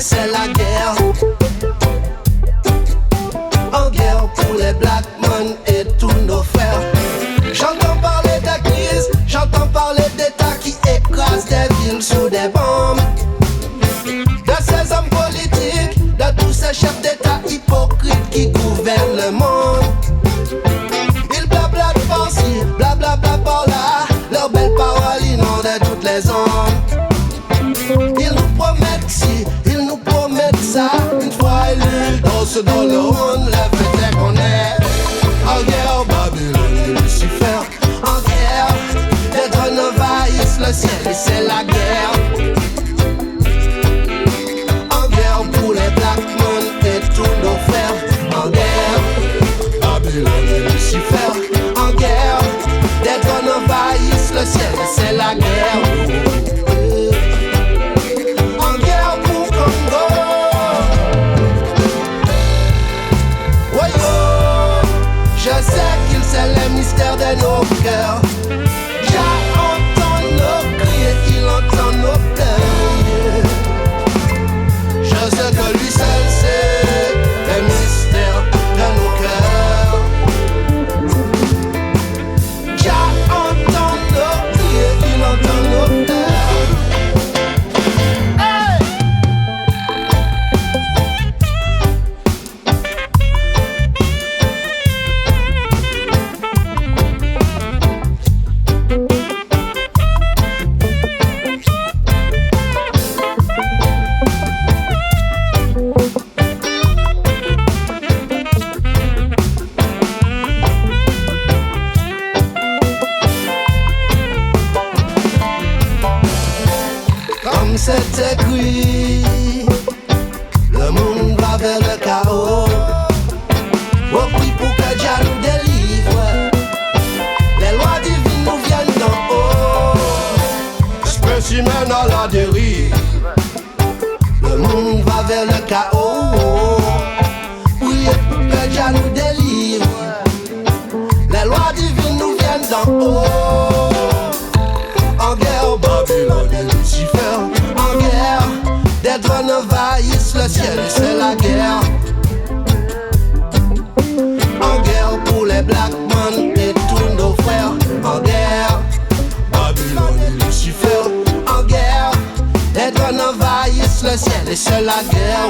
c'est la guerre. En guerre pour les black men et tous nos frères. J'entends parler de crise, j'entends parler d'États qui écrasent des villes sous des bombes. De ces hommes politiques, de tous ces chefs d'État hypocrites qui gouvernent le monde. Ils blablatent par-ci, blablabla par-là. Leurs belles paroles inondent toutes les ondes. Ils nous promettent ci, ils nous promettent ça. Une fois élus, dansent dans le monde. Le fait est qu'on est en guerre, Babylone et Lucifer. En guerre, les drones envahissent le ciel et c'est la guerre. En guerre pour les black men et tous nos frères. En guerre, Babylone et Lucifer. En guerre, les drones envahissent le ciel et c'est la guerre. En guerre pour Congo. Voyons, je sais qu'il sait les mystères de nos cœurs. Jah entend nos cris et il entend nos pleurs. Je sais que lui seul sait les mystères de nos cœurs. Jah entend nos cris et il entend nos pleurs. Comme c'est écrit, le monde va vers le chaos. Oh oui, pour que Jah nous délivre, les lois divines nous viennent d'en haut. Spécimen à la dérive, le monde va vers le chaos. Oui, pour que Jah nous délivre, les lois divines nous viennent d'en haut. En guerre, Babylone et Lucifer. En guerre, des drones envahissent le ciel et c'est la guerre. En guerre pour les black men et tous nos frères. En guerre, Babylone et Lucifer. En guerre, des drones envahissent le ciel et c'est la guerre.